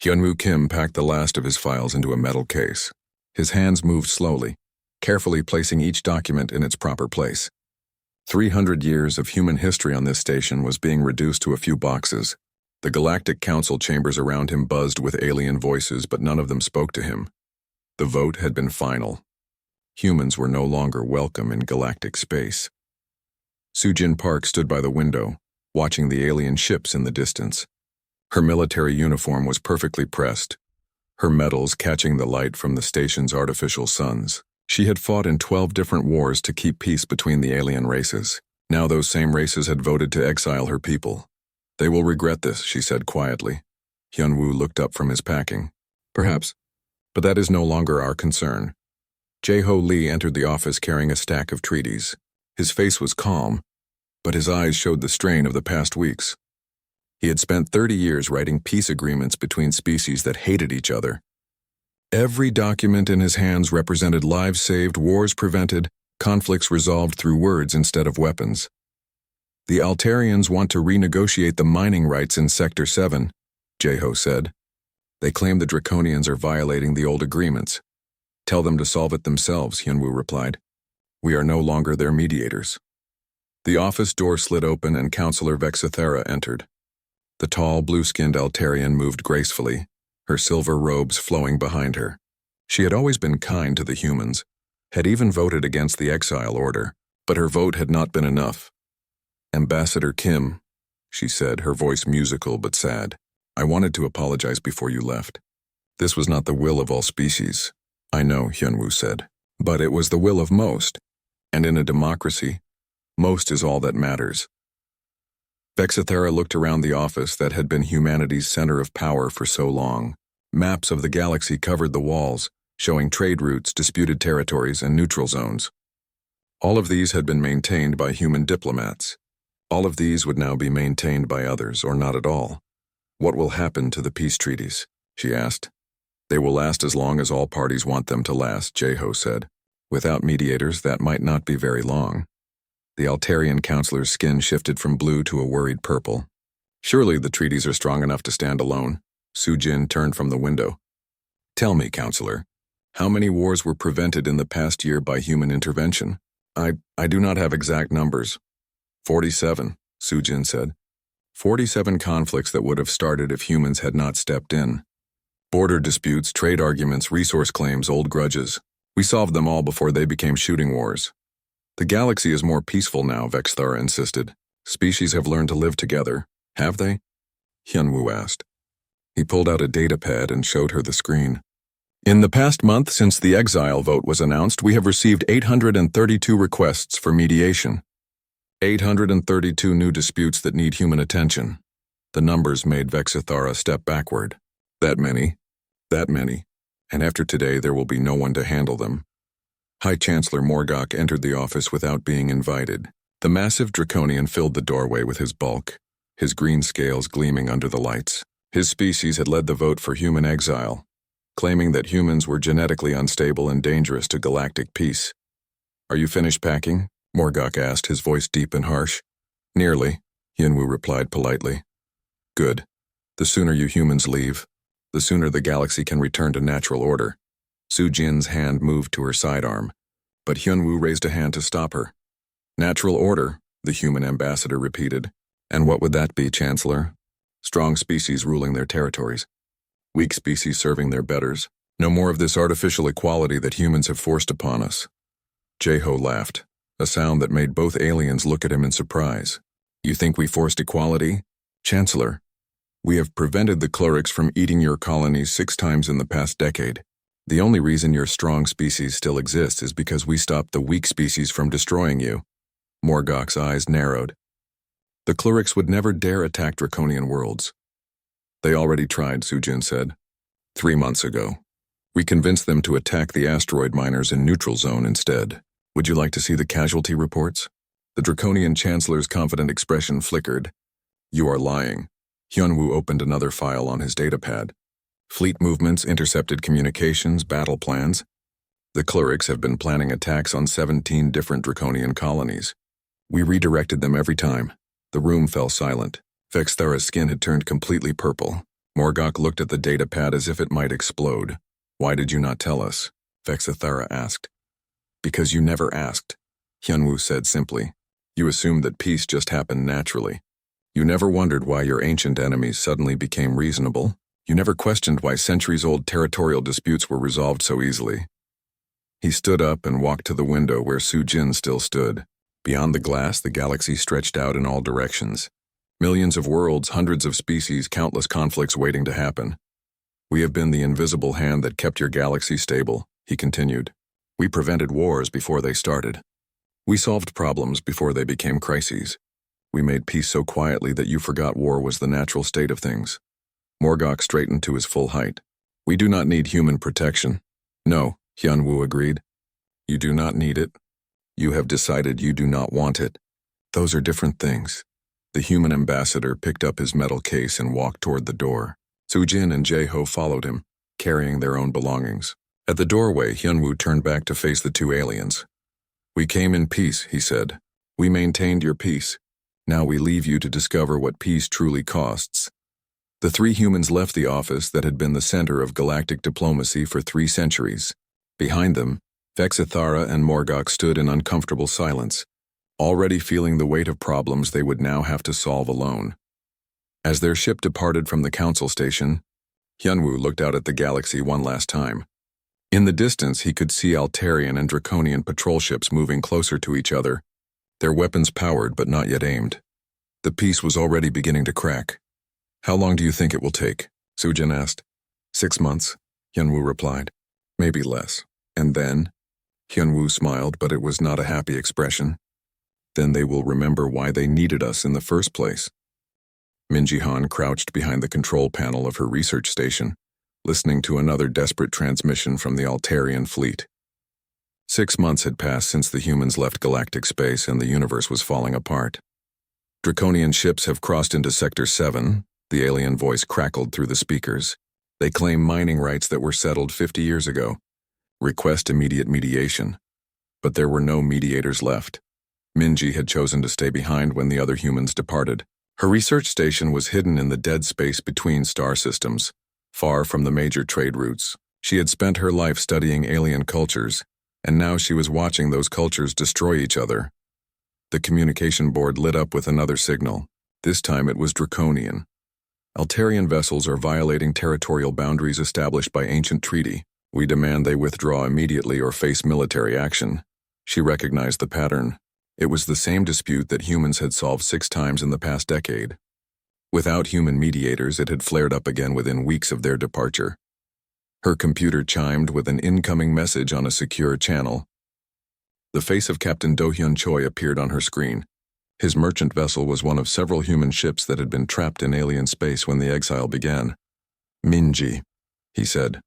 Hyunwoo Kim packed the last of his files into a metal case. His hands moved slowly, carefully placing each document in its proper place. 300 years of human history on this station was being reduced to a few boxes. The Galactic Council chambers around him buzzed with alien voices, but none of them spoke to him. The vote had been final. Humans were no longer welcome in galactic space. Sujin Park stood by the window, watching the alien ships in the distance. Her military uniform was perfectly pressed, her medals catching the light from the station's artificial suns. She had fought in 12 different wars to keep peace between the alien races. Now those same races had voted to exile her people. They will regret this, she said quietly. Hyunwoo looked up from his packing. Perhaps, but that is no longer our concern. Jae-ho Lee entered the office carrying a stack of treaties. His face was calm, but his eyes showed the strain of the past weeks. He had spent 30 years writing peace agreements between species that hated each other. Every document in his hands represented lives saved, wars prevented, conflicts resolved through words instead of weapons. The Altarians want to renegotiate the mining rights in Sector 7, Jae-ho said. They claim the Draconians are violating the old agreements. Tell them to solve it themselves, Hyunwoo replied. We are no longer their mediators. The office door slid open and Counselor Vexithera entered. The tall, blue-skinned Altarian moved gracefully, her silver robes flowing behind her. She had always been kind to the humans, had even voted against the exile order, but her vote had not been enough. Ambassador Kim, she said, her voice musical but sad, I wanted to apologize before you left. This was not the will of all species. I know, Hyunwoo said, but it was the will of most, and in a democracy, most is all that matters. Vexithera looked around the office that had been humanity's center of power for so long. Maps of the galaxy covered the walls, showing trade routes, disputed territories, and neutral zones. All of these had been maintained by human diplomats. All of these would now be maintained by others, or not at all. What will happen to the peace treaties? She asked. They will last as long as all parties want them to last, Jae-ho said. Without mediators, that might not be very long. The Altarian counselor's skin shifted from blue to a worried purple. Surely the treaties are strong enough to stand alone. Sujin turned from the window. Tell me, counselor, how many wars were prevented in the past year by human intervention? I do not have exact numbers. 47, Sujin said. 47 conflicts that would have started if humans had not stepped in. Border disputes, trade arguments, resource claims, old grudges. We solved them all before they became shooting wars. The galaxy is more peaceful now, Vexthara insisted. Species have learned to live together, have they? Hyunwoo asked. He pulled out a datapad and showed her the screen. In the past month since the exile vote was announced, we have received 832 requests for mediation. 832 new disputes that need human attention. The numbers made Vexithara step backward. That many. And after today there will be no one to handle them. High Chancellor Morgok entered the office without being invited. The massive Draconian filled the doorway with his bulk, his green scales gleaming under the lights. His species had led the vote for human exile, claiming that humans were genetically unstable and dangerous to galactic peace. Are you finished packing? Morgok asked, his voice deep and harsh. Nearly, Hyunwoo replied politely. Good. The sooner you humans leave, the sooner the galaxy can return to natural order. Sujin's hand moved to her sidearm, but Hyunwoo raised a hand to stop her. Natural order, the human ambassador repeated. And what would that be, Chancellor? Strong species ruling their territories. Weak species serving their betters. No more of this artificial equality that humans have forced upon us. Jae-ho laughed, a sound that made both aliens look at him in surprise. You think we forced equality? Chancellor, we have prevented the clerics from eating your colonies 6 times in the past decade. The only reason your strong species still exists is because we stopped the weak species from destroying you. Morgok's eyes narrowed. The clerics would never dare attack Draconian worlds. They already tried, Sujin said. 3 months ago. We convinced them to attack the asteroid miners in neutral zone instead. Would you like to see the casualty reports? The Draconian Chancellor's confident expression flickered. You are lying. Hyunwoo opened another file on his datapad. Fleet movements, intercepted communications, battle plans. The clerics have been planning attacks on 17 different Draconian colonies. We redirected them every time. The room fell silent. Vexthara's skin had turned completely purple. Morgok looked at the datapad as if it might explode. Why did you not tell us? Vexithara asked. Because you never asked, Hyunwoo said simply. You assumed that peace just happened naturally. You never wondered why your ancient enemies suddenly became reasonable. You never questioned why centuries-old territorial disputes were resolved so easily. He stood up and walked to the window where Sujin still stood. Beyond the glass, the galaxy stretched out in all directions. Millions of worlds, hundreds of species, countless conflicts waiting to happen. We have been the invisible hand that kept your galaxy stable, he continued. We prevented wars before they started. We solved problems before they became crises. We made peace so quietly that you forgot war was the natural state of things. Morgok straightened to his full height. We do not need human protection. No, Hyunwoo agreed. You do not need it. You have decided you do not want it. Those are different things. The human ambassador picked up his metal case and walked toward the door. Sujin and Jae-ho followed him, carrying their own belongings. At the doorway, Hyunwoo turned back to face the two aliens. We came in peace, he said. We maintained your peace. Now we leave you to discover what peace truly costs. The three humans left the office that had been the center of galactic diplomacy for 3 centuries. Behind them, Vexithara and Morgok stood in uncomfortable silence, already feeling the weight of problems they would now have to solve alone. As their ship departed from the council station, Hyunwoo looked out at the galaxy one last time. In the distance, he could see Altarian and Draconian patrol ships moving closer to each other, their weapons powered but not yet aimed. The peace was already beginning to crack. How long do you think it will take? Sujin asked. 6 months, Hyunwoo replied. Maybe less. And then? Hyunwoo smiled, but it was not a happy expression. Then they will remember why they needed us in the first place. Minji-han crouched behind the control panel of her research station, listening to another desperate transmission from the Altarian fleet. 6 months had passed since the humans left galactic space and the universe was falling apart. Draconian ships have crossed into Sector 7, the alien voice crackled through the speakers. They claim mining rights that were settled 50 years ago. Request immediate mediation. But there were no mediators left. Minji had chosen to stay behind when the other humans departed. Her research station was hidden in the dead space between star systems, far from the major trade routes. She had spent her life studying alien cultures, and now she was watching those cultures destroy each other. The communication board lit up with another signal. This time it was draconian. Altarian vessels are violating territorial boundaries established by ancient treaty. We demand they withdraw immediately or face military action. She recognized the pattern. It was the same dispute that humans had solved 6 times in the past decade. Without human mediators, it had flared up again within weeks of their departure. Her computer chimed with an incoming message on a secure channel. The face of Captain Do-hyun Choi appeared on her screen. His merchant vessel was one of several human ships that had been trapped in alien space when the exile began. Minji, he said,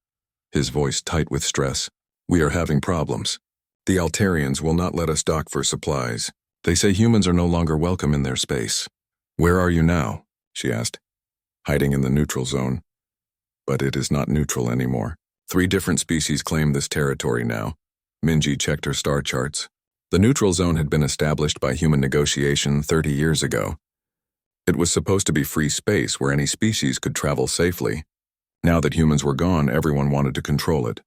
his voice tight with stress. We are having problems. The Altarians will not let us dock for supplies. They say humans are no longer welcome in their space. Where are you now? She asked. Hiding in the neutral zone. But it is not neutral anymore. 3 different species claim this territory now. Minji checked her star charts. The neutral zone had been established by human negotiation 30 years ago. It was supposed to be free space where any species could travel safely. Now that humans were gone, everyone wanted to control it.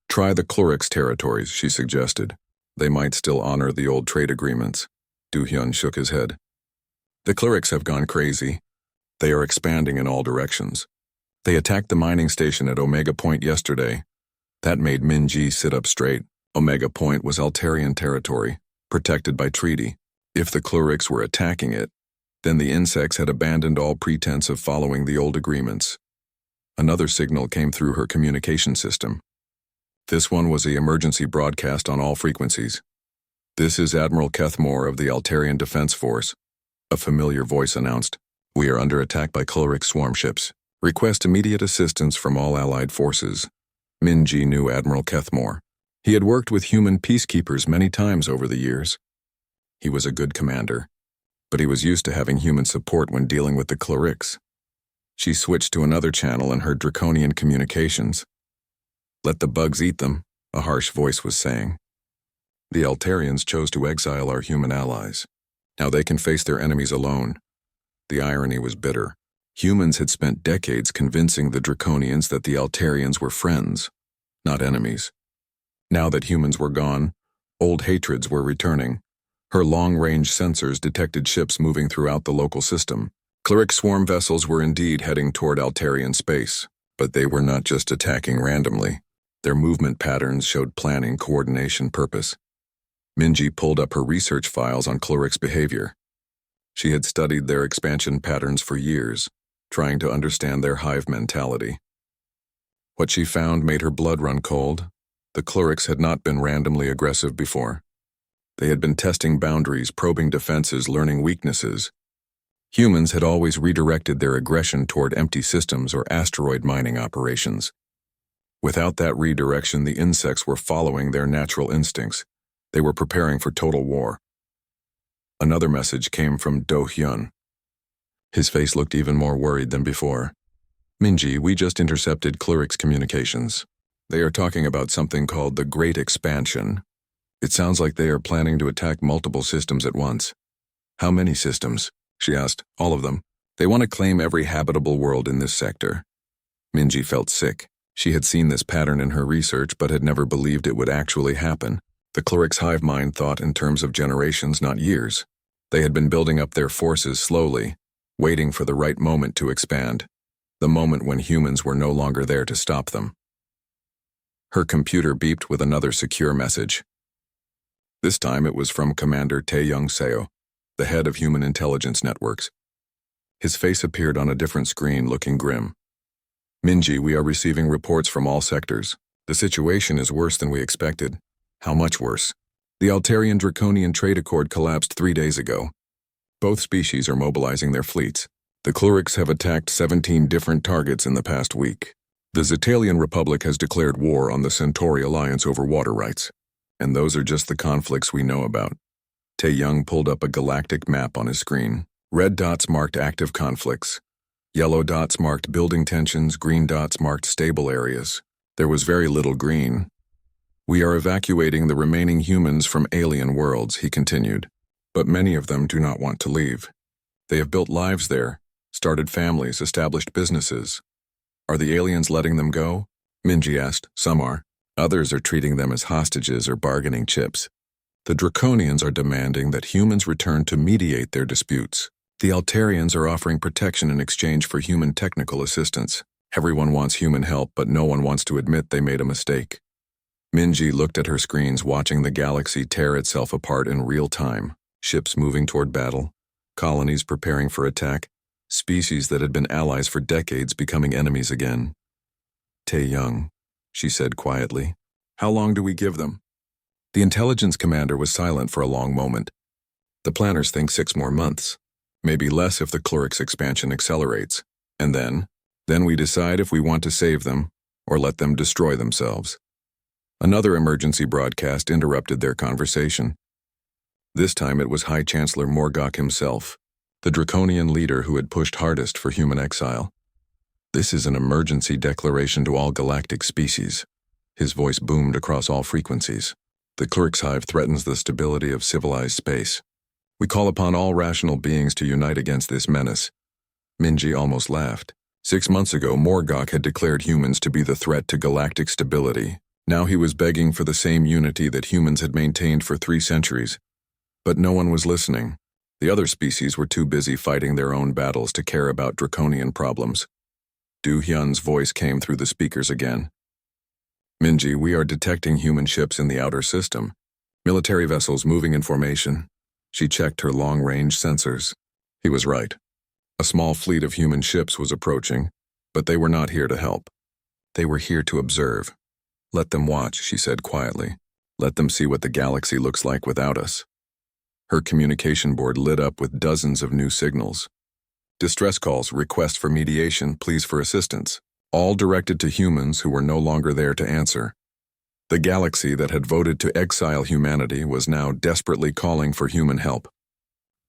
Try the Clorix territories, she suggested. They might still honor the old trade agreements. Do-hyun shook his head. The Clorix have gone crazy. They are expanding in all directions. They attacked the mining station at Omega Point yesterday. That made Minji sit up straight. Omega Point was Altarian territory, protected by treaty. If the Clorix were attacking it, then the insects had abandoned all pretense of following the old agreements. Another signal came through her communication system. This one was the emergency broadcast on all frequencies. This is Admiral Kethmore of the Altarian Defense Force. A familiar voice announced. We are under attack by Clorix swarm ships. Request immediate assistance from all allied forces. Minji knew Admiral Kethmore. He had worked with human peacekeepers many times over the years. He was a good commander, but he was used to having human support when dealing with the Clorix. She switched to another channel and heard draconian communications. Let the bugs eat them, a harsh voice was saying. The Altarians chose to exile our human allies. Now they can face their enemies alone. The irony was bitter. Humans had spent decades convincing the Draconians that the Altarians were friends, not enemies. Now that humans were gone, old hatreds were returning. Her long-range sensors detected ships moving throughout the local system. Cleric swarm vessels were indeed heading toward Altarian space, but they were not just attacking randomly. Their movement patterns showed planning, coordination, purpose. Minji pulled up her research files on Cleric's behavior. She had studied their expansion patterns for years, trying to understand their hive mentality. What she found made her blood run cold. The Clerics had not been randomly aggressive before. They had been testing boundaries, probing defenses, learning weaknesses. Humans had always redirected their aggression toward empty systems or asteroid mining operations. Without that redirection, the insects were following their natural instincts. They were preparing for total war. Another message came from Do Hyun. His face looked even more worried than before. Minji, we just intercepted Cleric's communications. They are talking about something called the Great Expansion. It sounds like they are planning to attack multiple systems at once. How many systems? She asked. All of them. They want to claim every habitable world in this sector. Minji felt sick. She had seen this pattern in her research but had never believed it would actually happen. The Cleric's hive mind thought in terms of generations, not years. They had been building up their forces slowly, waiting for the right moment to expand, the moment when humans were no longer there to stop them. Her computer beeped with another secure message. This time it was from Commander Tae-young Seo, the head of Human Intelligence Networks. His face appeared on a different screen, looking grim. Minji, we are receiving reports from all sectors. The situation is worse than we expected. How much worse? The Altarian-Draconian trade accord collapsed 3 days ago. Both species are mobilizing their fleets. The Clerics have attacked 17 different targets in the past week. The Zetalian Republic has declared war on the Centauri Alliance over water rights. And those are just the conflicts we know about. Tae-young pulled up a galactic map on his screen. Red dots marked active conflicts. Yellow dots marked building tensions, green dots marked stable areas. There was very little green. We are evacuating the remaining humans from alien worlds, he continued. But many of them do not want to leave. They have built lives there, started families, established businesses. Are the aliens letting them go? Minji asked. Some are. Others are treating them as hostages or bargaining chips. The Draconians are demanding that humans return to mediate their disputes. The Altarians are offering protection in exchange for human technical assistance. Everyone wants human help, but no one wants to admit they made a mistake. Minji looked at her screens, watching the galaxy tear itself apart in real time. Ships moving toward battle, colonies preparing for attack, species that had been allies for decades becoming enemies again. Tae-young, she said quietly. How long do we give them? The intelligence commander was silent for a long moment. The planners think 6 more months. Maybe less if the Cleric's expansion accelerates. And then we decide if we want to save them or let them destroy themselves. Another emergency broadcast interrupted their conversation. This time it was High Chancellor Morgok himself, the Draconian leader who had pushed hardest for human exile. This is an emergency declaration to all galactic species. His voice boomed across all frequencies. The Cleric's hive threatens the stability of civilized space. We call upon all rational beings to unite against this menace. Minji almost laughed. 6 months ago, Morgok had declared humans to be the threat to galactic stability. Now he was begging for the same unity that humans had maintained for 3 centuries. But no one was listening. The other species were too busy fighting their own battles to care about Draconian problems. Do Hyun's voice came through the speakers again. Minji, we are detecting human ships in the outer system. Military vessels moving in formation. She checked her long-range sensors. He was right. A small fleet of human ships was approaching, but they were not here to help. They were here to observe. Let them watch, she said quietly. Let them see what the galaxy looks like without us. Her communication board lit up with dozens of new signals. Distress calls, requests for mediation, pleas for assistance, all directed to humans who were no longer there to answer. The galaxy that had voted to exile humanity was now desperately calling for human help.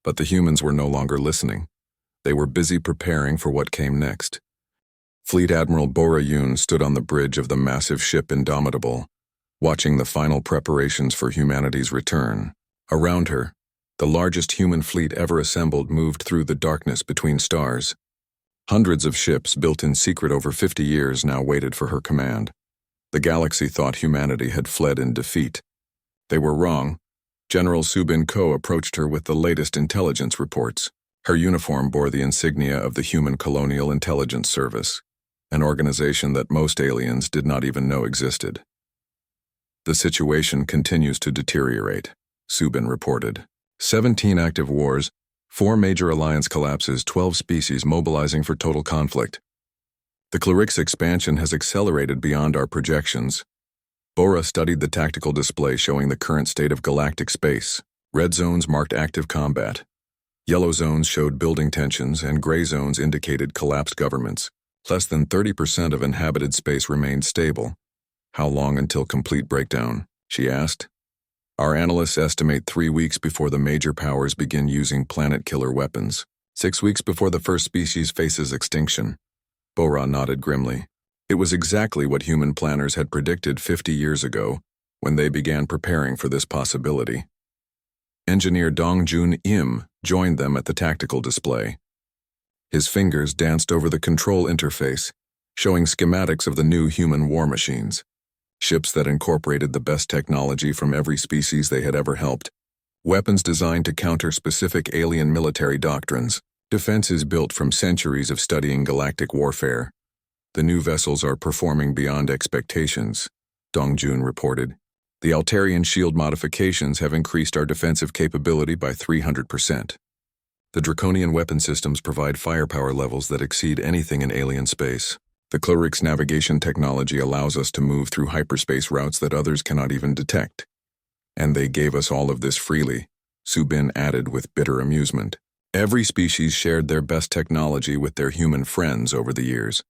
But the humans were no longer listening. They were busy preparing for what came next. Fleet Admiral Bora Yoon stood on the bridge of the massive ship Indomitable, watching the final preparations for humanity's return. Around her, the largest human fleet ever assembled moved through the darkness between stars. Hundreds of ships built in secret over 50 years now waited for her command. The galaxy thought humanity had fled in defeat. They were wrong. General Subin Ko approached her with the latest intelligence reports. Her uniform bore the insignia of the Human Colonial Intelligence Service, an organization that most aliens did not even know existed. The situation continues to deteriorate, Subin reported. 17 active wars, 4 major alliance collapses, 12 species mobilizing for total conflict. The Clarix expansion has accelerated beyond our projections. Bora studied the tactical display showing the current state of galactic space. Red zones marked active combat. Yellow zones showed building tensions, and gray zones indicated collapsed governments. Less than 30% of inhabited space remained stable. How long until complete breakdown? She asked. Our analysts estimate 3 weeks before the major powers begin using planet-killer weapons. 6 weeks before the first species faces extinction. Bora nodded grimly. It was exactly what human planners had predicted 50 years ago, when they began preparing for this possibility. Engineer Dongjun Im joined them at the tactical display. His fingers danced over the control interface, showing schematics of the new human war machines. Ships that incorporated the best technology from every species they had ever helped. Weapons designed to counter specific alien military doctrines. Defenses built from centuries of studying galactic warfare. The new vessels are performing beyond expectations, Dongjun reported. The Altarian shield modifications have increased our defensive capability by 300%. The Draconian weapon systems provide firepower levels that exceed anything in alien space. The Clarix navigation technology allows us to move through hyperspace routes that others cannot even detect. And they gave us all of this freely, Subin added with bitter amusement. Every species shared their best technology with their human friends over the years.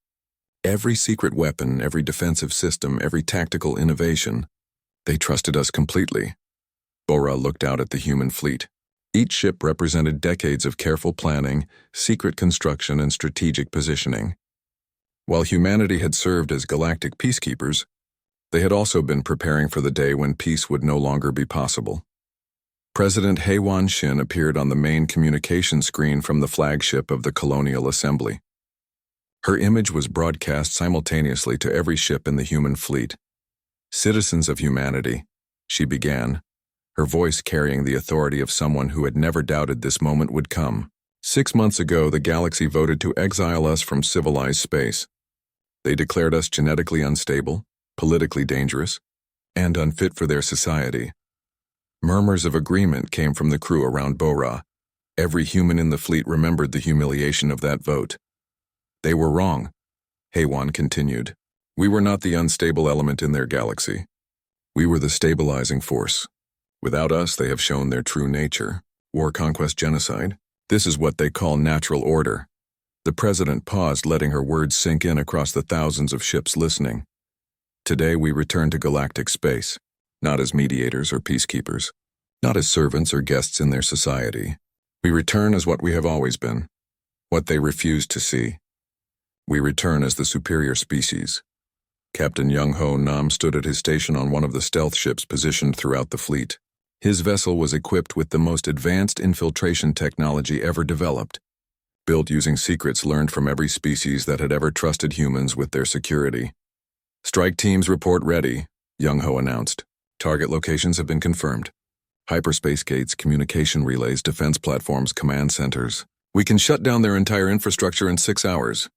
Every secret weapon, every defensive system, every tactical innovation. They trusted us completely. Bora looked out at the human fleet. Each ship represented decades of careful planning, secret construction, and strategic positioning. While humanity had served as galactic peacekeepers, they had also been preparing for the day when peace would no longer be possible. President Heiwan Shin appeared on the main communication screen from the flagship of the Colonial Assembly. Her image was broadcast simultaneously to every ship in the human fleet. Citizens of humanity, she began, her voice carrying the authority of someone who had never doubted this moment would come. 6 months ago, the galaxy voted to exile us from civilized space. They declared us genetically unstable, politically dangerous, and unfit for their society. Murmurs of agreement came from the crew around Bora. Every human in the fleet remembered the humiliation of that vote. They were wrong, Heiwan continued. We were not the unstable element in their galaxy. We were the stabilizing force. Without us, they have shown their true nature. War, conquest, genocide. This is what they call natural order. The president paused, letting her words sink in across the thousands of ships listening. Today we return to galactic space, not as mediators or peacekeepers, not as servants or guests in their society. We return as what we have always been, what they refused to see. We return as the superior species. Captain Young-Ho Nam stood at his station on one of the stealth ships positioned throughout the fleet. His vessel was equipped with the most advanced infiltration technology ever developed, built using secrets learned from every species that had ever trusted humans with their security. Strike teams report ready, Young-Ho announced. Target locations have been confirmed. Hyperspace gates, communication relays, defense platforms, command centers. We can shut down their entire infrastructure in 6 hours.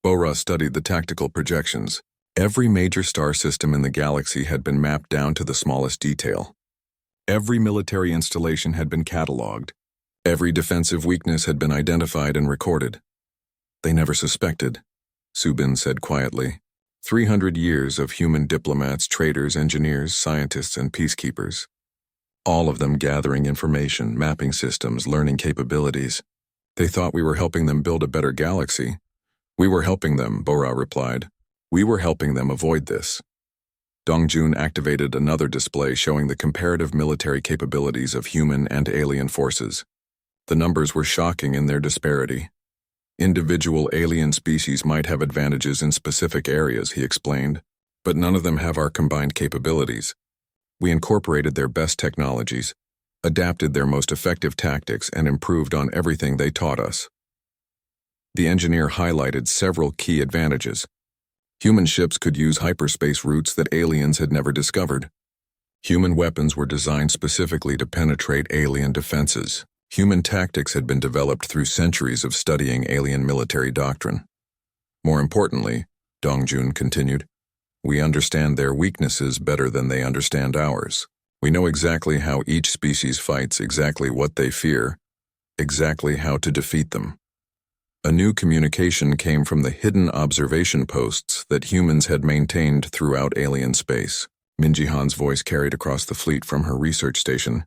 Bora studied the tactical projections. Every major star system in the galaxy had been mapped down to the smallest detail. Every military installation had been cataloged. Every defensive weakness had been identified and recorded. They never suspected, Subin said quietly. 300 years of human diplomats, traders, engineers, scientists, and peacekeepers. All of them gathering information, mapping systems, learning capabilities. They thought we were helping them build a better galaxy. We were helping them, Bora replied. We were helping them avoid this. Dongjun activated another display showing the comparative military capabilities of human and alien forces. The numbers were shocking in their disparity. Individual alien species might have advantages in specific areas, he explained, but none of them have our combined capabilities. We incorporated their best technologies, adapted their most effective tactics, and improved on everything they taught us. The engineer highlighted several key advantages. Human ships could use hyperspace routes that aliens had never discovered. Human weapons were designed specifically to penetrate alien defenses. Human tactics had been developed through centuries of studying alien military doctrine. More importantly, Dongjun continued, we understand their weaknesses better than they understand ours. We know exactly how each species fights, exactly what they fear, exactly how to defeat them. A new communication came from the hidden observation posts that humans had maintained throughout alien space. Minjihan's voice carried across the fleet from her research station.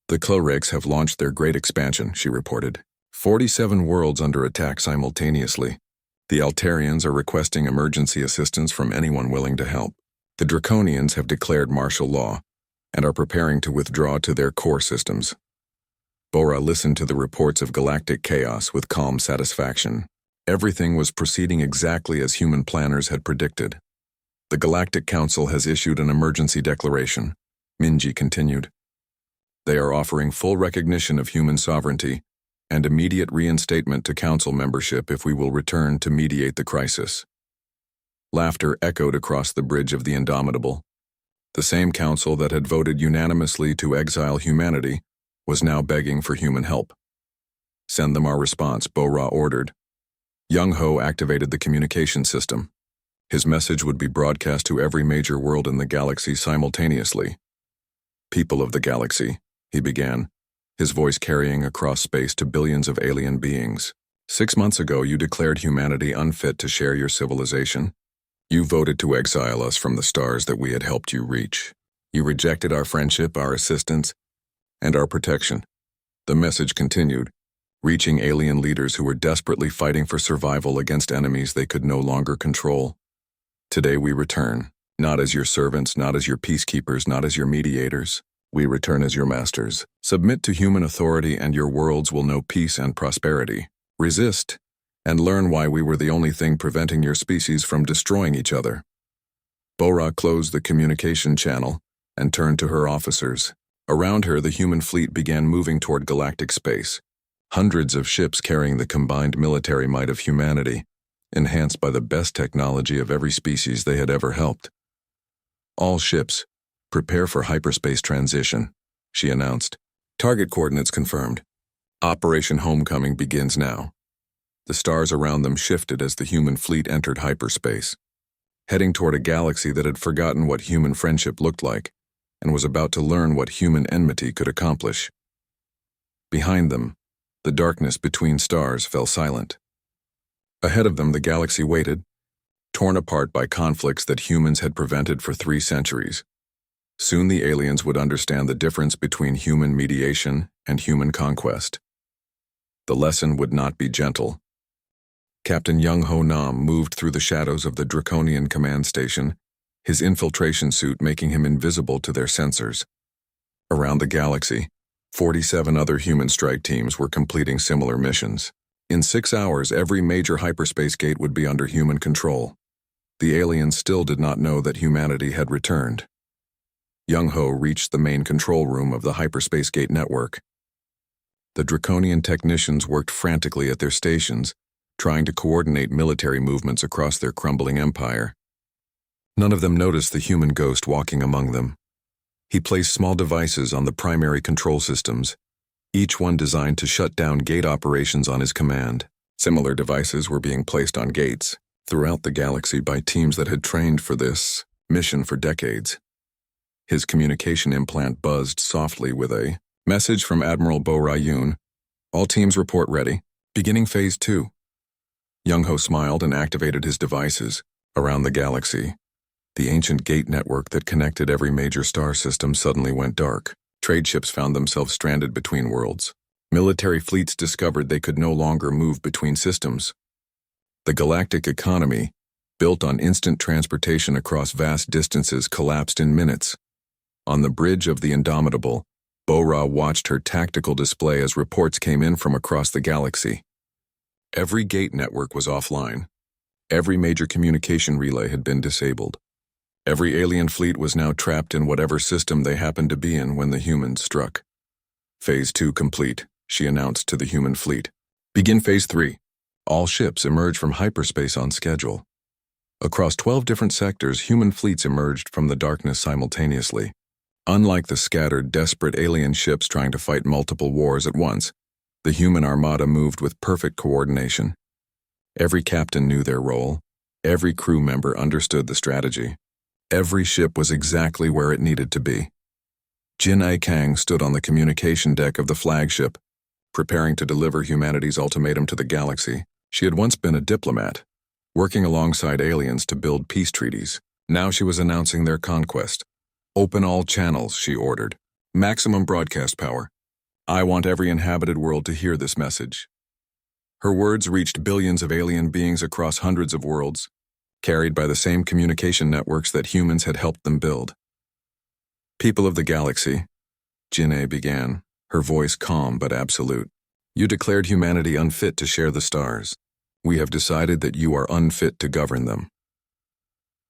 The Klorakes have launched their great expansion, she reported. 47 worlds under attack simultaneously. The Altarians are requesting emergency assistance from anyone willing to help. The Draconians have declared martial law and are preparing to withdraw to their core systems. Bora listened to the reports of galactic chaos with calm satisfaction. Everything was proceeding exactly as human planners had predicted. The Galactic Council has issued an emergency declaration, Minji continued. They are offering full recognition of human sovereignty and immediate reinstatement to council membership if we will return to mediate the crisis. Laughter echoed across the bridge of the Indomitable. The same council that had voted unanimously to exile humanity was now begging for human help. Send them our response, Bo-Ra ordered. Young Ho activated the communication system. His message would be broadcast to every major world in the galaxy simultaneously. People of the galaxy, he began, his voice carrying across space to billions of alien beings. 6 months ago, you declared humanity unfit to share your civilization. You voted to exile us from the stars that we had helped you reach. You rejected our friendship, our assistance, and our protection. The message continued, reaching alien leaders who were desperately fighting for survival against enemies they could no longer control. Today we return, not as your servants, not as your peacekeepers, not as your mediators. We return as your masters. Submit to human authority and your worlds will know peace and prosperity. Resist, and learn why we were the only thing preventing your species from destroying each other. Bora closed the communication channel and turned to her officers. Around her, the human fleet began moving toward galactic space. Hundreds of ships carrying the combined military might of humanity, enhanced by the best technology of every species they had ever helped. All ships, prepare for hyperspace transition, she announced. Target coordinates confirmed. Operation Homecoming begins now. The stars around them shifted as the human fleet entered hyperspace, heading toward a galaxy that had forgotten what human friendship looked like and was about to learn what human enmity could accomplish. Behind them, the darkness between stars fell silent. Ahead of them, the galaxy waited, torn apart by conflicts that humans had prevented for 3 centuries. Soon the aliens would understand the difference between human mediation and human conquest. The lesson would not be gentle. Captain Young Ho Nam moved through the shadows of the Draconian command station, his infiltration suit making him invisible to their sensors. Around the galaxy, 47 other human strike teams were completing similar missions. In 6 hours, every major hyperspace gate would be under human control. The aliens still did not know that humanity had returned. Young Ho reached the main control room of the hyperspace gate network. The Draconian technicians worked frantically at their stations, trying to coordinate military movements across their crumbling empire. None of them noticed the human ghost walking among them. He placed small devices on the primary control systems, each one designed to shut down gate operations on his command. Similar devices were being placed on gates throughout the galaxy by teams that had trained for this mission for decades. His communication implant buzzed softly with a message from Admiral Bo Rayun. All teams report ready. Beginning Phase 2. Young Ho smiled and activated his devices. Around the galaxy, the ancient gate network that connected every major star system suddenly went dark. Trade ships found themselves stranded between worlds. Military fleets discovered they could no longer move between systems. The galactic economy, built on instant transportation across vast distances, collapsed in minutes. On the bridge of the Indomitable, Bo-Ra watched her tactical display as reports came in from across the galaxy. Every gate network was offline. Every major communication relay had been disabled. Every alien fleet was now trapped in whatever system they happened to be in when the humans struck. Phase 2 complete, she announced to the human fleet. Begin Phase 3. All ships emerged from hyperspace on schedule. Across 12 different sectors, human fleets emerged from the darkness simultaneously. Unlike the scattered, desperate alien ships trying to fight multiple wars at once, the human armada moved with perfect coordination. Every captain knew their role. Every crew member understood the strategy. Every ship was exactly where it needed to be. Jin A. Kang stood on the communication deck of the flagship, preparing to deliver humanity's ultimatum to the galaxy. She had once been a diplomat, working alongside aliens to build peace treaties. Now she was announcing their conquest. "Open all channels," she ordered. "Maximum broadcast power. I want every inhabited world to hear this message." Her words reached billions of alien beings across hundreds of worlds, carried by the same communication networks that humans had helped them build. "People of the galaxy," Jin-A began, her voice calm but absolute. "You declared humanity unfit to share the stars. We have decided that you are unfit to govern them."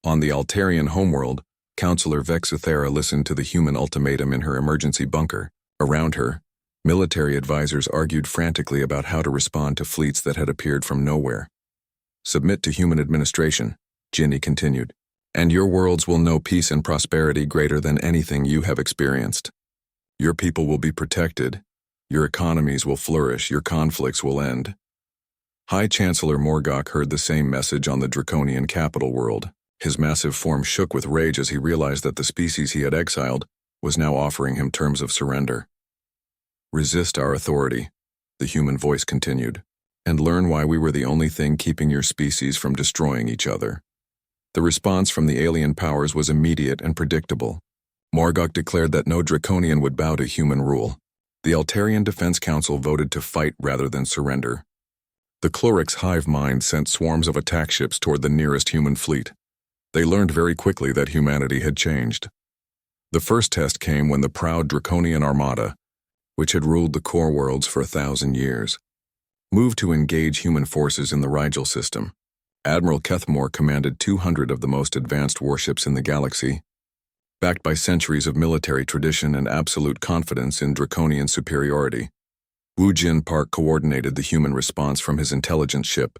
On the Altarian homeworld, Counselor Vexuthera listened to the human ultimatum in her emergency bunker. Around her, military advisors argued frantically about how to respond to fleets that had appeared from nowhere. "Submit to human administration," Ginny continued, "and your worlds will know peace and prosperity greater than anything you have experienced. Your people will be protected, your economies will flourish, your conflicts will end." High Chancellor Morgok heard the same message on the draconian capital world. His massive form shook with rage as he realized that the species he had exiled was now offering him terms of surrender. "Resist our authority," the human voice continued, "and learn why we were the only thing keeping your species from destroying each other." The response from the alien powers was immediate and predictable. Morgok declared that no draconian would bow to human rule. The Altarian Defense Council voted to fight rather than surrender. The Cloric's hive mind sent swarms of attack ships toward the nearest human fleet. They learned very quickly that humanity had changed. The first test came when the proud draconian armada, which had ruled the core worlds for 1,000 years, moved to engage human forces in the Rigel system. Admiral Kethmore commanded 200 of the most advanced warships in the galaxy, backed by centuries of military tradition and absolute confidence in draconian superiority. Wu Jin Park coordinated the human response from his intelligence ship,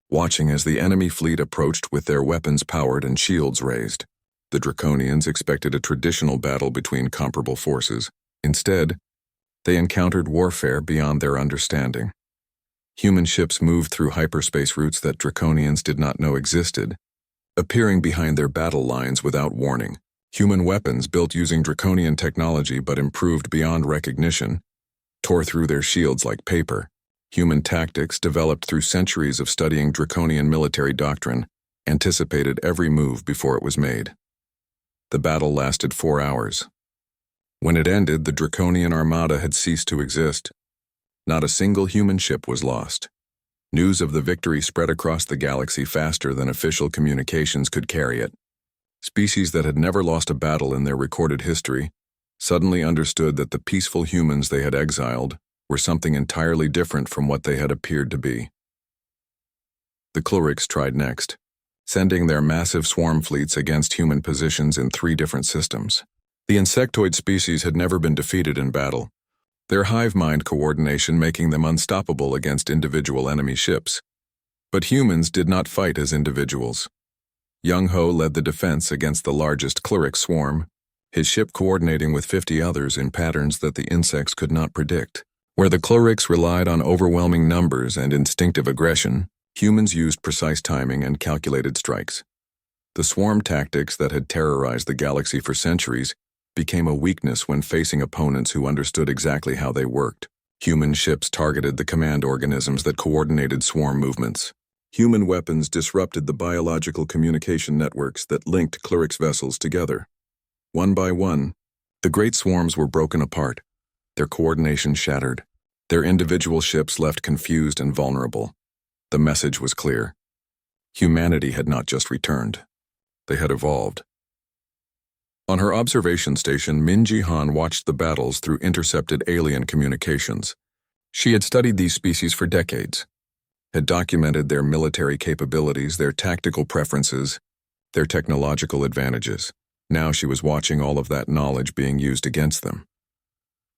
watching as the enemy fleet approached with their weapons powered and shields raised. The Draconians expected a traditional battle between comparable forces. Instead, they encountered warfare beyond their understanding. Human ships moved through hyperspace routes that Draconians did not know existed, appearing behind their battle lines without warning. Human weapons built using Draconian technology but improved beyond recognition tore through their shields like paper. Human tactics, developed through centuries of studying Draconian military doctrine, anticipated every move before it was made. The battle lasted 4 hours. When it ended, the Draconian armada had ceased to exist. Not a single human ship was lost. News of the victory spread across the galaxy faster than official communications could carry it. Species that had never lost a battle in their recorded history suddenly understood that the peaceful humans they had exiled were something entirely different from what they had appeared to be. The Clorics tried next, sending their massive swarm fleets against human positions in 3 different systems. The insectoid species had never been defeated in battle, their hive mind coordination making them unstoppable against individual enemy ships. But humans did not fight as individuals. Young Ho led the defense against the largest Cloric swarm, his ship coordinating with 50 others in patterns that the insects could not predict. Where the Clorics relied on overwhelming numbers and instinctive aggression, humans used precise timing and calculated strikes. The swarm tactics that had terrorized the galaxy for centuries became a weakness when facing opponents who understood exactly how they worked. Human ships targeted the command organisms that coordinated swarm movements. Human weapons disrupted the biological communication networks that linked Cloric's vessels together. One by one, the great swarms were broken apart, their coordination shattered, their individual ships left confused and vulnerable. The message was clear. Humanity had not just returned. They had evolved. On her observation station, Min Ji-han watched the battles through intercepted alien communications. She had studied these species for decades, had documented their military capabilities, their tactical preferences, their technological advantages. Now she was watching all of that knowledge being used against them.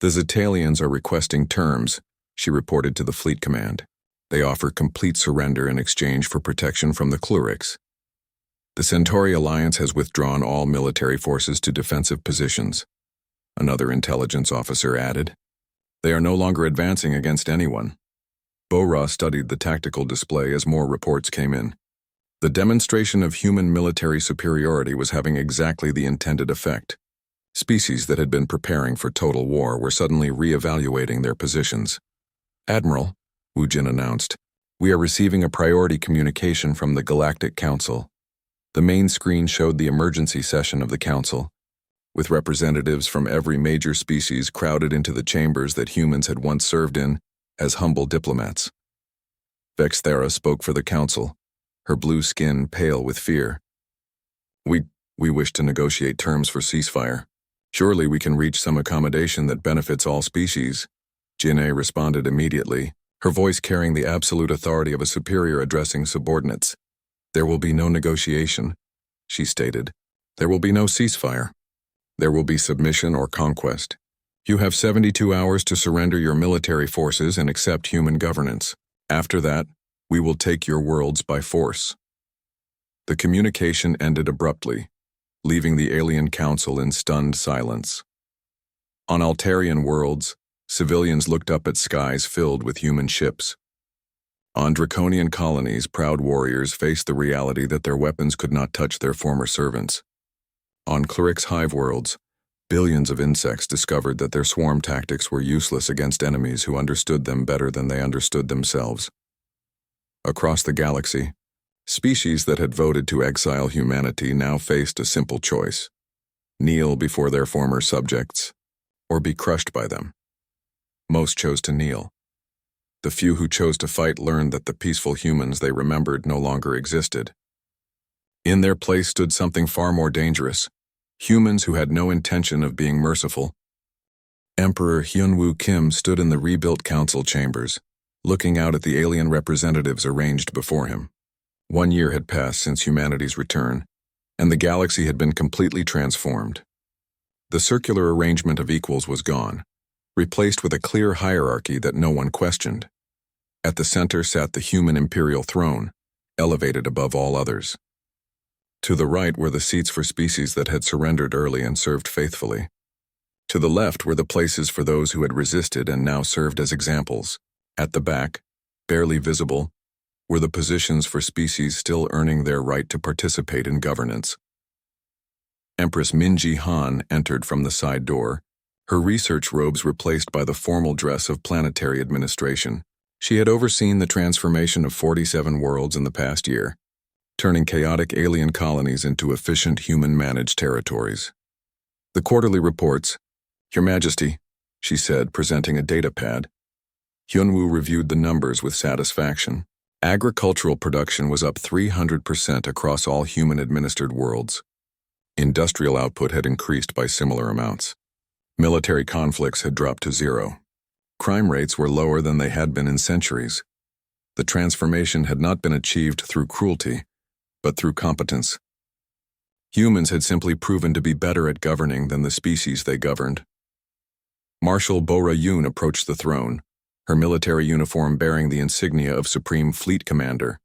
"The Zetalians are requesting terms," she reported to the fleet command. They offer complete surrender in exchange for protection from the Kluriks. The Centauri Alliance has withdrawn all military forces to defensive positions, another intelligence officer added. They are no longer advancing against anyone. Bora studied the tactical display as more reports came in. The demonstration of human military superiority was having exactly the intended effect. Species that had been preparing for total war were suddenly re-evaluating their positions. "Admiral," Wu Jin announced, "we are receiving a priority communication from the Galactic Council." The main screen showed the emergency session of the Council, with representatives from every major species crowded into the chambers that humans had once served in as humble diplomats. Vexthera spoke for the Council, her blue skin pale with fear. We wish to negotiate terms for ceasefire. Surely we can reach some accommodation that benefits all species." Jin'e responded immediately, her voice carrying the absolute authority of a superior addressing subordinates. "There will be no negotiation," she stated. "There will be no ceasefire. There will be submission or conquest. You have 72 hours to surrender your military forces and accept human governance. After that, we will take your worlds by force." The communication ended abruptly, leaving the alien council in stunned silence. On Altarian worlds, civilians looked up at skies filled with human ships. On Draconian colonies, proud warriors faced the reality that their weapons could not touch their former servants. On Clyric's hive worlds, billions of insects discovered that their swarm tactics were useless against enemies who understood them better than they understood themselves. Across the galaxy, species that had voted to exile humanity now faced a simple choice: kneel before their former subjects, or be crushed by them. Most chose to kneel. The few who chose to fight learned that the peaceful humans they remembered no longer existed. In their place stood something far more dangerous: humans who had no intention of being merciful. Emperor Hyunwoo Kim stood in the rebuilt council chambers, looking out at the alien representatives arranged before him. 1 year had passed since humanity's return, and the galaxy had been completely transformed. The circular arrangement of equals was gone, replaced with a clear hierarchy that no one questioned. At the center sat the human imperial throne, elevated above all others. To the right were the seats for species that had surrendered early and served faithfully. To the left were the places for those who had resisted and now served as examples. At the back, barely visible, were the positions for species still earning their right to participate in governance. Empress Minji Han entered from the side door, her research robes replaced by the formal dress of planetary administration. She had overseen the transformation of 47 worlds in the past year, turning chaotic alien colonies into efficient human-managed territories. "The quarterly reports, Your Majesty," she said, presenting a data pad. Hyunwoo reviewed the numbers with satisfaction. Agricultural production was up 300% across all human-administered worlds. Industrial output had increased by similar amounts. Military conflicts had dropped to zero. Crime rates were lower than they had been in centuries. The transformation had not been achieved through cruelty, but through competence. Humans had simply proven to be better at governing than the species they governed. Marshal Bora Yoon approached the throne, her military uniform bearing the insignia of Supreme Fleet Commander.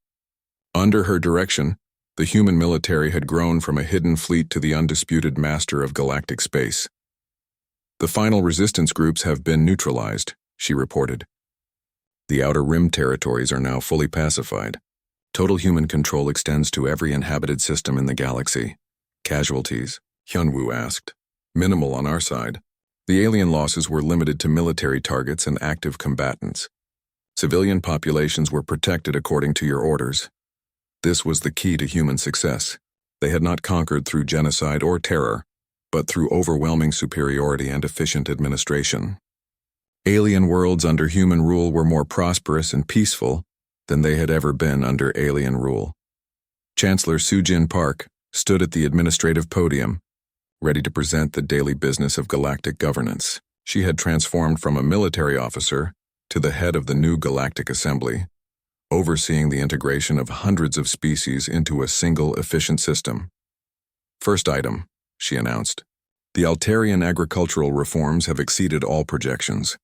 Under her direction, the human military had grown from a hidden fleet to the undisputed master of galactic space. "The final resistance groups have been neutralized," she reported. "The Outer Rim territories are now fully pacified. Total human control extends to every inhabited system in the galaxy." "Casualties?" Hyunwoo asked. "Minimal on our side. The alien losses were limited to military targets and active combatants. Civilian populations were protected according to your orders. This was the key to human success. They had not conquered through genocide or terror, but through overwhelming superiority and efficient administration. Alien worlds under human rule were more prosperous and peaceful than they had ever been under alien rule." Chancellor Sujin Park stood at the administrative podium, ready to present the daily business of galactic governance. She had transformed from a military officer to the head of the new Galactic Assembly, overseeing the integration of hundreds of species into a single efficient system. "First item," she announced. "The Altarian agricultural reforms have exceeded all projections.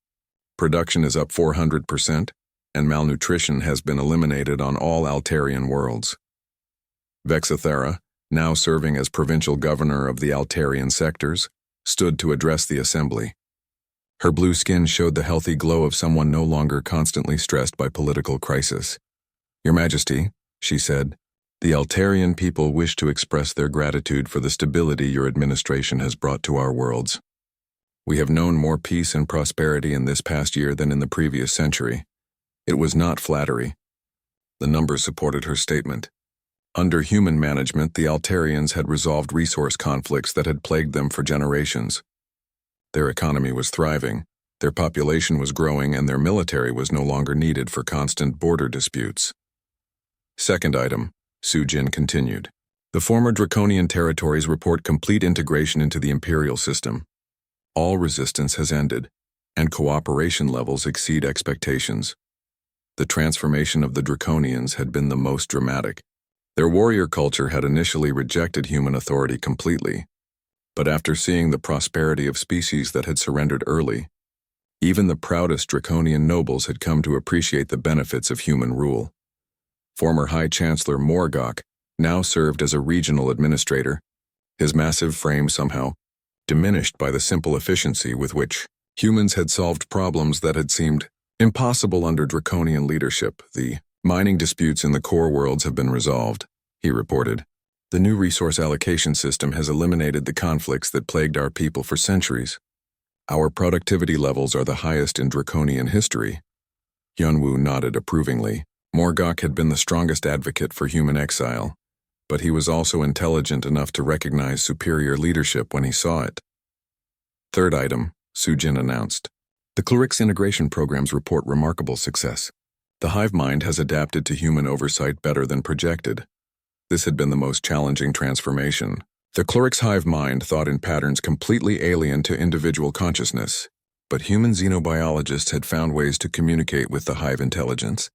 Production is up 400%, and malnutrition has been eliminated on all Altarian worlds. Vexithera, now serving as provincial governor of the Altarian sectors, stood to address the assembly. Her blue skin showed the healthy glow of someone no longer constantly stressed by political crisis. "Your Majesty," she said, "the Altarian people wish to express their gratitude for the stability your administration has brought to our worlds. We have known more peace and prosperity in this past year than in the previous century. It was not flattery." The numbers supported her statement. Under human management, the Altarians had resolved resource conflicts that had plagued them for generations. Their economy was thriving, their population was growing, and their military was no longer needed for constant border disputes. Second item, Sujin continued. The former Draconian territories report complete integration into the Imperial system. All resistance has ended, and cooperation levels exceed expectations. The transformation of the Draconians had been the most dramatic. Their warrior culture had initially rejected human authority completely, but after seeing the prosperity of species that had surrendered early, even the proudest Draconian nobles had come to appreciate the benefits of human rule. Former High Chancellor Morgok now served as a regional administrator, his massive frame somehow diminished by the simple efficiency with which humans had solved problems that had seemed impossible under Draconian leadership. "The mining disputes in the core worlds have been resolved," he reported. "The new resource allocation system has eliminated the conflicts that plagued our people for centuries. Our productivity levels are the highest in Draconian history." Hyunwoo nodded approvingly. Morgok had been the strongest advocate for human exile, but he was also intelligent enough to recognize superior leadership when he saw it. Third item, Sujin announced. The Clerics integration programs report remarkable success. The hive mind has adapted to human oversight better than projected. This had been the most challenging transformation. The Clerics' hive mind thought in patterns completely alien to individual consciousness, but human xenobiologists had found ways to communicate with the hive intelligence,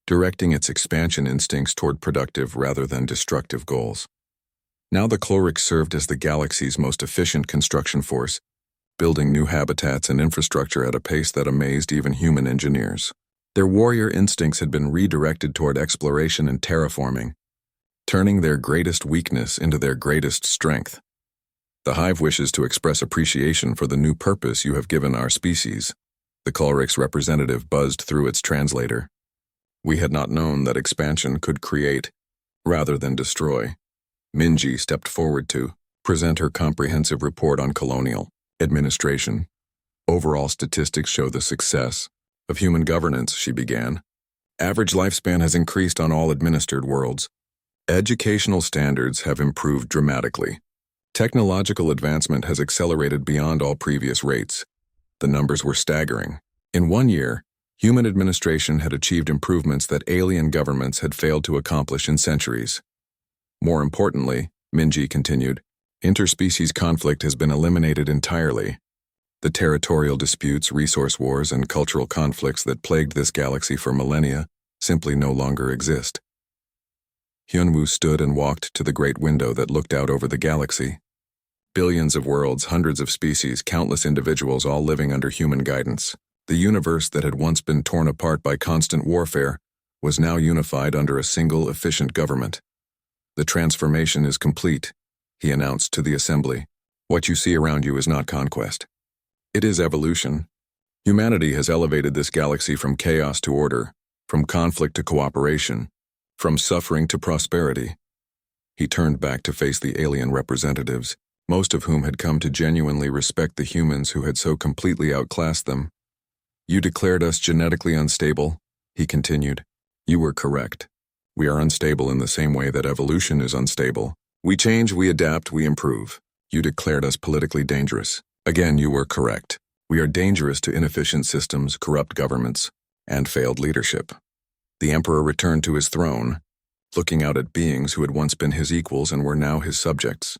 directing its expansion instincts toward productive rather than destructive goals. Now the Clerics served as the galaxy's most efficient construction force, building new habitats and infrastructure at a pace that amazed even human engineers. Their warrior instincts had been redirected toward exploration and terraforming, turning their greatest weakness into their greatest strength. "The hive wishes to express appreciation for the new purpose you have given our species," the Clerics representative buzzed through its translator. "We had not known that expansion could create, rather than destroy." Minji stepped forward to present her comprehensive report on colonial administration. "Overall statistics show the success of human governance," she began. "Average lifespan has increased on all administered worlds. Educational standards have improved dramatically. Technological advancement has accelerated beyond all previous rates." The numbers were staggering. In 1 year, human administration had achieved improvements that alien governments had failed to accomplish in centuries. More importantly, Minji continued, interspecies conflict has been eliminated entirely. The territorial disputes, resource wars, and cultural conflicts that plagued this galaxy for millennia simply no longer exist. Hyunwoo stood and walked to the great window that looked out over the galaxy. Billions of worlds, hundreds of species, countless individuals all living under human guidance. The universe that had once been torn apart by constant warfare was now unified under a single efficient government. "The transformation is complete," he announced to the assembly. "What you see around you is not conquest. It is evolution. Humanity has elevated this galaxy from chaos to order, from conflict to cooperation, from suffering to prosperity." He turned back to face the alien representatives, most of whom had come to genuinely respect the humans who had so completely outclassed them. "You declared us genetically unstable," he continued. "You were correct. We are unstable in the same way that evolution is unstable. We change, we adapt, we improve. You declared us politically dangerous. Again, you were correct. We are dangerous to inefficient systems, corrupt governments, and failed leadership." The Emperor returned to his throne, looking out at beings who had once been his equals and were now his subjects.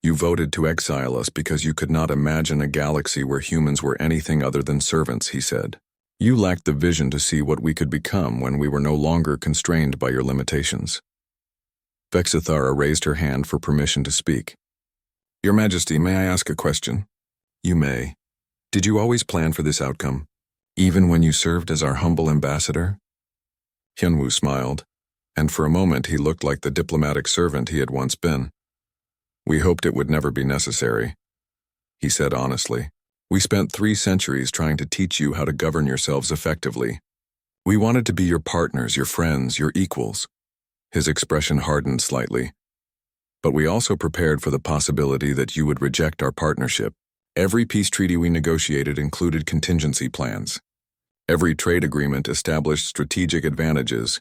"You voted to exile us because you could not imagine a galaxy where humans were anything other than servants," he said. "You lacked the vision to see what we could become when we were no longer constrained by your limitations." Vexithara raised her hand for permission to speak. "Your Majesty, may I ask a question?" "You may. Did you always plan for this outcome?" Even when you served as our humble ambassador? Hyunwoo smiled, and for a moment he looked like the diplomatic servant he had once been. We hoped it would never be necessary, he said honestly. We spent 3 centuries trying to teach you how to govern yourselves effectively. We wanted to be your partners, your friends, your equals. His expression hardened slightly. But we also prepared for the possibility that you would reject our partnership. Every peace treaty we negotiated included contingency plans. Every trade agreement established strategic advantages.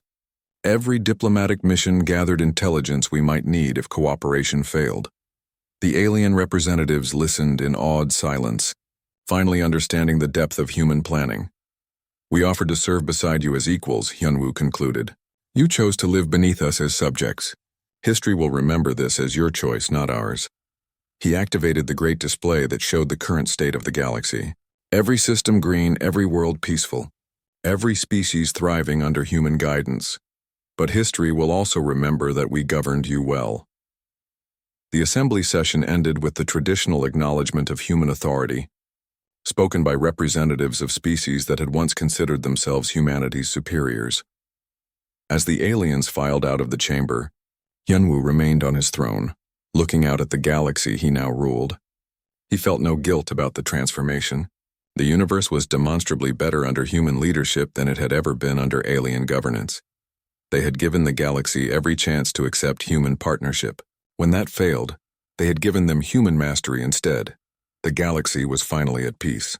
Every diplomatic mission gathered intelligence we might need if cooperation failed. The alien representatives listened in awed silence, finally understanding the depth of human planning. We offered to serve beside you as equals, Hyunwoo concluded. You chose to live beneath us as subjects. History will remember this as your choice, not ours. He activated the great display that showed the current state of the galaxy. Every system green, every world peaceful. Every species thriving under human guidance. But history will also remember that we governed you well. The assembly session ended with the traditional acknowledgement of human authority, spoken by representatives of species that had once considered themselves humanity's superiors. As the aliens filed out of the chamber, Hyunwoo remained on his throne, looking out at the galaxy he now ruled. He felt no guilt about the transformation. The universe was demonstrably better under human leadership than it had ever been under alien governance. They had given the galaxy every chance to accept human partnership. When that failed, they had given them human mastery instead. The galaxy was finally at peace.